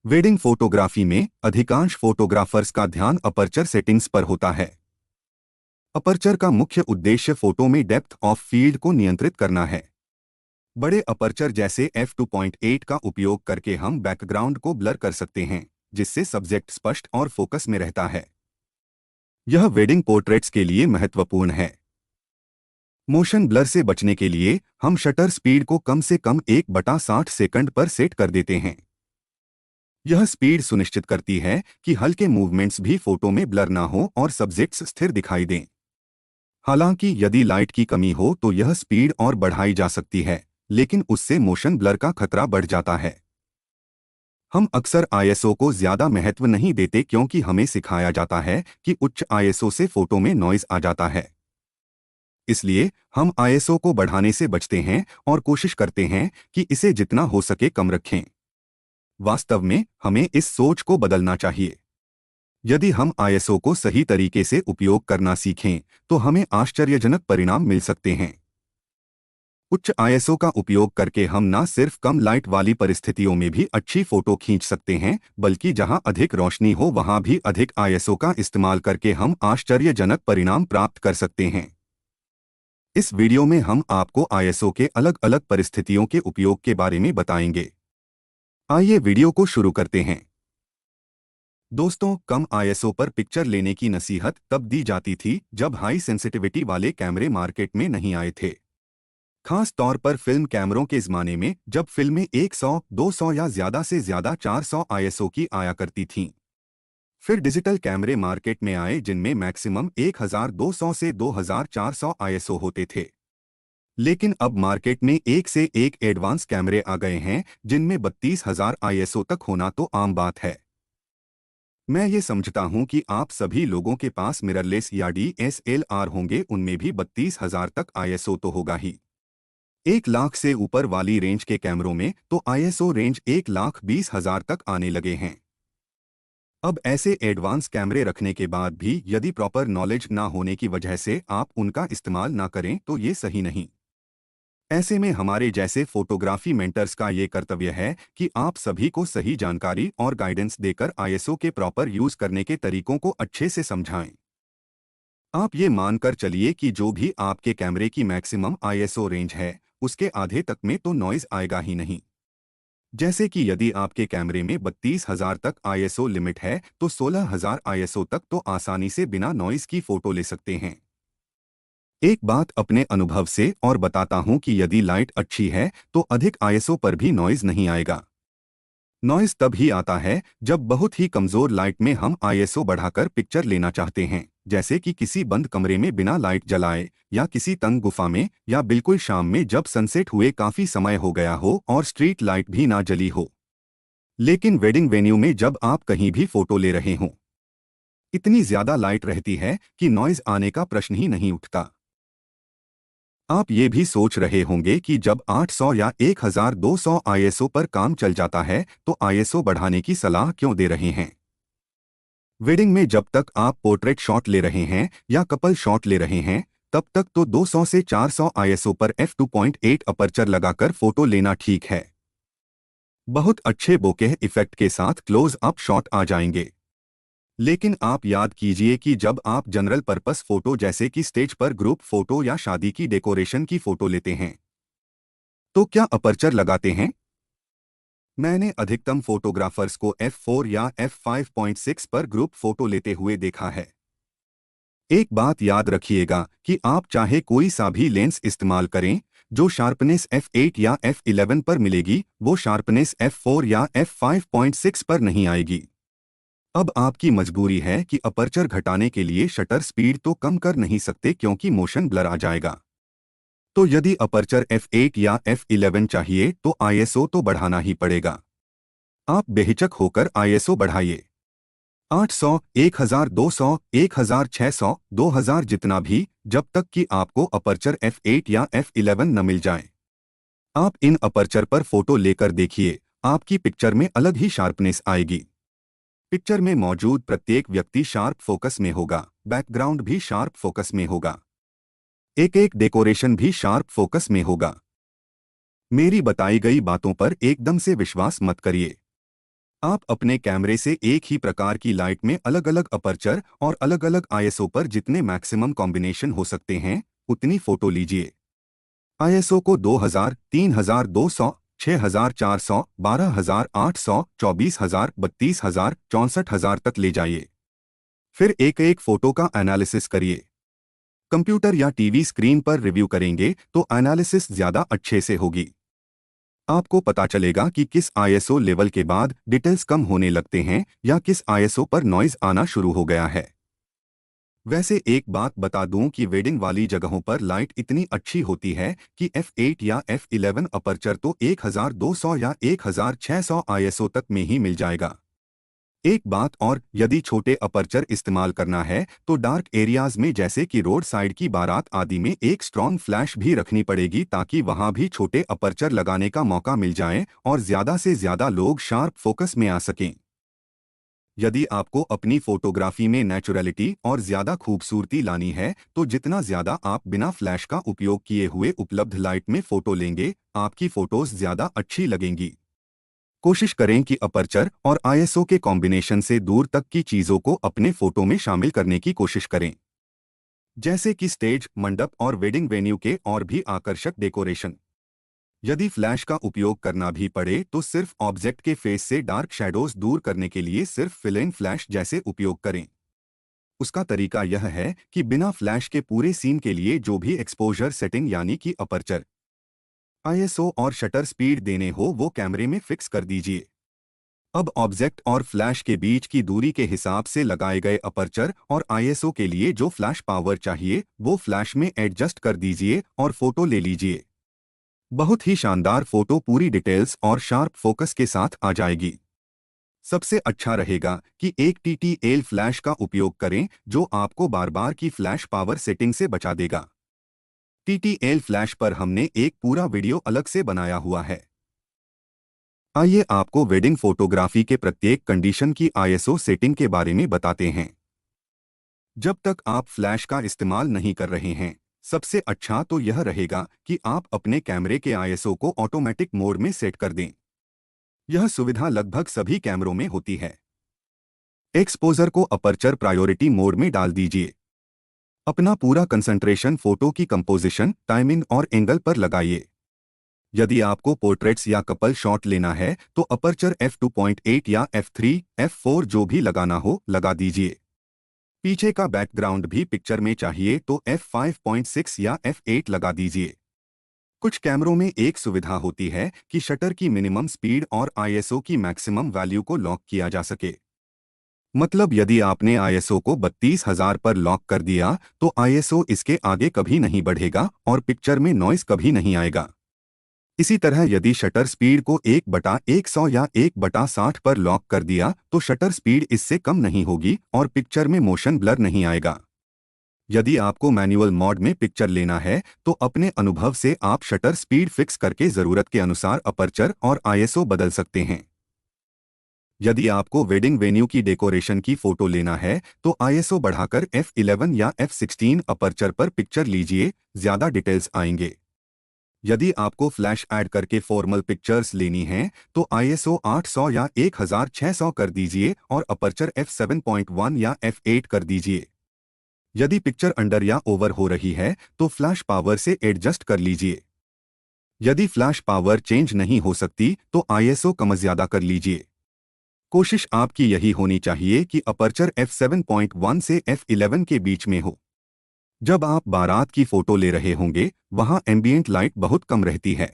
Wedding photography में अधिकांश photographers का ध्यान अपर्चर सेटिंग्स पर होता है। अपर्चर का मुख्य उद्देश्य फोटो में डेप्थ ऑफ फील्ड को नियंत्रित करना है। बड़े अपर्चर जैसे f2.8 का उपयोग करके हम बैकग्राउंड को ब्लर कर सकते हैं, जिससे सब्जेक्ट स्पष्ट और फोकस में रहता है। यह वेडिंग पोर्ट्रेट्स के लिए महत्वपूर्ण है। मोशन ब्लर से बचने के लिए हम शटर स्पीड को कम से कम 1/60 सेकंड पर सेट कर देते हैं। यह स्पीड सुनिश्चित करती है कि हल्के मूवमेंट्स भी फोटो में ब्लर ना हो और सब्जेक्ट्स स्थिर दिखाई दें। हालांकि यदि लाइट की कमी हो तो यह स्पीड और बढ़ाई जा सकती है, लेकिन उससे मोशन ब्लर का खतरा बढ़ जाता है। हम अक्सर आईएसओ को ज्यादा महत्व नहीं देते क्योंकि हमें सिखाया जाता है कि उच्च आईएसओ से फोटो में नॉइज आ जाता है। इसलिए हम आईएसओ को बढ़ाने से बचते हैं और कोशिश करते हैं कि इसे जितना हो सके कम रखें। वास्तव में हमें इस सोच को बदलना चाहिए। यदि हम आईएसओ को सही तरीके से उपयोग करना सीखें तो हमें आश्चर्यजनक परिणाम मिल सकते हैं। उच्च आईएसओ का उपयोग करके हम न सिर्फ कम लाइट वाली परिस्थितियों में भी अच्छी फोटो खींच सकते हैं, बल्कि जहां अधिक रोशनी हो वहां भी अधिक आईएसओ का इस्तेमाल करके हम आश्चर्यजनक परिणाम प्राप्त कर सकते हैं। इस वीडियो में हम आपको आईएसओ के अलग अलग परिस्थितियों के उपयोग के बारे में बताएंगे। आइए वीडियो को शुरू करते हैं। दोस्तों, कम आईएसओ पर पिक्चर लेने की नसीहत तब दी जाती थी जब हाई सेंसिटिविटी वाले कैमरे मार्केट में नहीं आए थे। खास तौर पर फिल्म कैमरों के ज़माने में, जब फिल्में 100, 200 या ज़्यादा से ज़्यादा 400 आईएसओ की आया करती थीं। फिर डिजिटल कैमरे मार्केट में आए जिनमें मैक्सिमम 1200 से 2400 आईएसओ होते थे। लेकिन अब मार्केट में एक से एक एडवांस कैमरे आ गए हैं जिनमें 32,000 आईएसओ तक होना तो आम बात है। मैं ये समझता हूं कि आप सभी लोगों के पास मिररलेस या डीएसएलआर होंगे, उनमें भी 32,000 तक आईएसओ तो होगा ही। 1 लाख से ऊपर वाली रेंज के कैमरों में तो आईएसओ रेंज 1,20,000 तक आने लगे हैं। अब ऐसे एडवांस कैमरे रखने के बाद भी यदि प्रॉपर नॉलेज ना होने की वजह से आप उनका इस्तेमाल ना करें तो ये सही नहीं। ऐसे में हमारे जैसे फोटोग्राफी मेंटर्स का ये कर्तव्य है कि आप सभी को सही जानकारी और गाइडेंस देकर आईएसओ के प्रॉपर यूज करने के तरीकों को अच्छे से समझाएं। आप ये मानकर चलिए कि जो भी आपके कैमरे की मैक्सिमम आईएसओ रेंज है, उसके आधे तक में तो नॉइज आएगा ही नहीं। जैसे कि यदि आपके कैमरे में 32,000 तक आईएसओ लिमिट है तो 16,000 आईएसओ तक तो आसानी से बिना नॉइज की फोटो ले सकते हैं। एक बात अपने अनुभव से और बताता हूं कि यदि लाइट अच्छी है तो अधिक आईएसओ पर भी नॉइज नहीं आएगा। नॉइज तब ही आता है जब बहुत ही कमजोर लाइट में हम आईएसओ बढ़ाकर पिक्चर लेना चाहते हैं, जैसे कि किसी बंद कमरे में बिना लाइट जलाए, या किसी तंग गुफा में, या बिल्कुल शाम में जब सनसेट हुए काफी समय हो गया हो और स्ट्रीट लाइट भी ना जली हो। लेकिन वेडिंग वेन्यू में जब आप कहीं भी फोटो ले रहे हों, इतनी ज्यादा लाइट रहती है कि नॉइज आने का प्रश्न ही नहीं उठता। आप ये भी सोच रहे होंगे कि जब 800 या 1200 आईएसओ पर काम चल जाता है तो आईएसओ बढ़ाने की सलाह क्यों दे रहे हैं। वेडिंग में जब तक आप पोर्ट्रेट शॉट ले रहे हैं या कपल शॉट ले रहे हैं, तब तक तो 200 से 400 आईएसओ पर f2.8 अपर्चर लगाकर फोटो लेना ठीक है। बहुत अच्छे बोके इफेक्ट के साथ क्लोज अप शॉट आ जाएंगे। लेकिन आप याद कीजिए कि जब आप जनरल पर्पस फोटो जैसे कि स्टेज पर ग्रुप फोटो या शादी की डेकोरेशन की फोटो लेते हैं, तो क्या अपर्चर लगाते हैं? मैंने अधिकतम फोटोग्राफर्स को f4 या f5.6 पर ग्रुप फोटो लेते हुए देखा है। एक बात याद रखिएगा कि आप चाहे कोई सा भी लेंस इस्तेमाल करें, जो शार्पनेस f8 या f11 पर मिलेगी वो शार्पनेस f4 या f5.6 पर नहीं आएगी। अब आपकी मजबूरी है कि अपर्चर घटाने के लिए शटर स्पीड तो कम कर नहीं सकते क्योंकि मोशन ब्लर आ जाएगा। तो यदि अपर्चर f8 या f11 चाहिए तो आईएसओ तो बढ़ाना ही पड़ेगा। आप बेहिचक होकर आईएसओ बढ़ाइए। 800, 1200, 1600, 2000 जितना भी, जब तक कि आपको अपर्चर f8 या f11 न मिल जाए। आप इन अपर्चर पर फोटो लेकर देखिए, आपकी पिक्चर में अलग ही शार्पनेस आएगी। पिक्चर में मौजूद प्रत्येक व्यक्ति शार्प फोकस में होगा, बैकग्राउंड भी शार्प फोकस में होगा, एक एक डेकोरेशन भी शार्प फोकस में होगा। मेरी बताई गई बातों पर एकदम से विश्वास मत करिए। आप अपने कैमरे से एक ही प्रकार की लाइट में अलग अलग अपर्चर और अलग अलग आईएसओ पर जितने मैक्सिमम कॉम्बिनेशन हो सकते हैं उतनी फोटो लीजिए। आईएसओ को 2000, 3200, 6400, 12800, 24000, 32000, 64000 तक ले जाइए। फिर एक एक फोटो का एनालिसिस करिए। कंप्यूटर या टीवी स्क्रीन पर रिव्यू करेंगे तो एनालिसिस ज्यादा अच्छे से होगी। आपको पता चलेगा कि किस आईएसओ लेवल के बाद डिटेल्स कम होने लगते हैं या किस आईएसओ पर नॉइज आना शुरू हो गया है। वैसे एक बात बता दूं कि वेडिंग वाली जगहों पर लाइट इतनी अच्छी होती है कि F8 या F11 अपर्चर तो 1200 या 1600 आईएसओ तक में ही मिल जाएगा। एक बात और, यदि छोटे अपर्चर इस्तेमाल करना है तो डार्क एरियाज में जैसे कि रोड साइड की बारात आदि में एक स्ट्रॉन्ग फ्लैश भी रखनी पड़ेगी ताकि वहां भी छोटे अपर्चर लगाने का मौका मिल जाए और ज्यादा से ज्यादा लोग शार्प फोकस में आ सकें। यदि आपको अपनी फोटोग्राफी में नेचुरलिटी और ज्यादा खूबसूरती लानी है तो जितना ज्यादा आप बिना फ्लैश का उपयोग किए हुए उपलब्ध लाइट में फोटो लेंगे, आपकी फोटोज ज्यादा अच्छी लगेंगी। कोशिश करें कि अपर्चर और आईएसओ के कॉम्बिनेशन से दूर तक की चीजों को अपने फोटो में शामिल करने की कोशिश करें, जैसे कि स्टेज, मंडप और वेडिंग वेन्यू के और भी आकर्षक डेकोरेशन। यदि फ्लैश का उपयोग करना भी पड़े तो सिर्फ ऑब्जेक्ट के फेस से डार्क शैडोज दूर करने के लिए सिर्फ फिल इन फ्लैश जैसे उपयोग करें। उसका तरीका यह है कि बिना फ्लैश के पूरे सीन के लिए जो भी एक्सपोजर सेटिंग यानी कि अपर्चर, आईएसओ और शटर स्पीड देने हो वो कैमरे में फिक्स कर दीजिए। अब ऑब्जेक्ट और फ्लैश के बीच की दूरी के हिसाब से लगाए गए अपर्चर और आईएसओ के लिए जो फ्लैश पावर चाहिए वो फ्लैश में एडजस्ट कर दीजिए और फोटो ले लीजिए। बहुत ही शानदार फोटो पूरी डिटेल्स और शार्प फोकस के साथ आ जाएगी। सबसे अच्छा रहेगा कि एक TTL फ्लैश का उपयोग करें जो आपको बार बार की फ्लैश पावर सेटिंग से बचा देगा। TTL फ्लैश पर हमने एक पूरा वीडियो अलग से बनाया हुआ है। आइए आपको वेडिंग फोटोग्राफी के प्रत्येक कंडीशन की आईएसओ सेटिंग के बारे में बताते हैं। जब तक आप फ्लैश का इस्तेमाल नहीं कर रहे हैं, सबसे अच्छा तो यह रहेगा कि आप अपने कैमरे के आईएसओ को ऑटोमेटिक मोड में सेट कर दें। यह सुविधा लगभग सभी कैमरों में होती है। एक्सपोजर को अपर्चर प्रायोरिटी मोड में डाल दीजिए। अपना पूरा कंसंट्रेशन फोटो की कंपोजिशन, टाइमिंग और एंगल पर लगाइए। यदि आपको पोर्ट्रेट्स या कपल शॉट लेना है तो अपर्चर f2.8 या f3, f4 जो भी लगाना हो लगा दीजिए। पीछे का बैकग्राउंड भी पिक्चर में चाहिए तो f5.6 या f8 लगा दीजिए। कुछ कैमरों में एक सुविधा होती है कि शटर की मिनिमम स्पीड और आईएसओ की मैक्सिमम वैल्यू को लॉक किया जा सके। मतलब यदि आपने आईएसओ को 32000 पर लॉक कर दिया तो आईएसओ इसके आगे कभी नहीं बढ़ेगा और पिक्चर में नॉइस कभी नहीं आएगा। इसी तरह यदि शटर स्पीड को 1/100 या 1/60 पर लॉक कर दिया तो शटर स्पीड इससे कम नहीं होगी और पिक्चर में मोशन ब्लर नहीं आएगा। यदि आपको मैनुअल मोड में पिक्चर लेना है तो अपने अनुभव से आप शटर स्पीड फिक्स करके ज़रूरत के अनुसार अपर्चर और आईएसओ बदल सकते हैं। यदि आपको वेडिंग वेन्यू की डेकोरेशन की फोटो लेना है तो आईएसओ बढ़ाकर F11 या F16 अपर्चर पर पिक्चर लीजिए, ज्यादा डिटेल्स आएंगे। यदि आपको फ्लैश ऐड करके फॉर्मल पिक्चर्स लेनी हैं तो आईएसओ 800 या 1600 कर दीजिए और अपर्चर F7.1 या F8 कर दीजिए। यदि पिक्चर अंडर या ओवर हो रही है तो फ्लैश पावर से एडजस्ट कर लीजिए। यदि फ्लैश पावर चेंज नहीं हो सकती तो आईएसओ कम ज्यादा कर लीजिए। कोशिश आपकी यही होनी चाहिए कि अपर्चर F7.1 से F11 के बीच में हो। जब आप बारात की फोटो ले रहे होंगे वहां एम्बिएंट लाइट बहुत कम रहती है।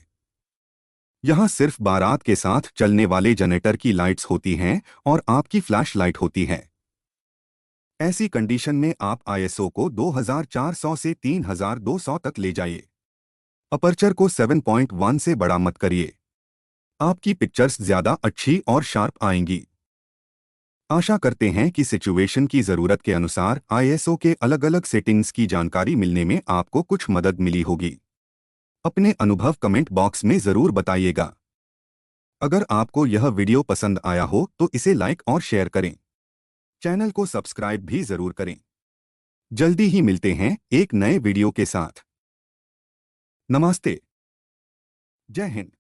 यहां सिर्फ बारात के साथ चलने वाले जनरेटर की लाइट्स होती हैं और आपकी फ्लैश लाइट होती है। ऐसी कंडीशन में आप आईएसओ को 2400 से 3200 तक ले जाइए। अपर्चर को 7.1 से बड़ा मत करिए। आपकी पिक्चर्स ज्यादा अच्छी और शार्प आएंगी। आशा करते हैं कि सिचुएशन की ज़रूरत के अनुसार आईएसओ के अलग अलग सेटिंग्स की जानकारी मिलने में आपको कुछ मदद मिली होगी। अपने अनुभव कमेंट बॉक्स में ज़रूर बताइएगा। अगर आपको यह वीडियो पसंद आया हो तो इसे लाइक और शेयर करें। चैनल को सब्सक्राइब भी ज़रूर करें। जल्दी ही मिलते हैं एक नए वीडियो के साथ। नमस्ते। जय हिंद।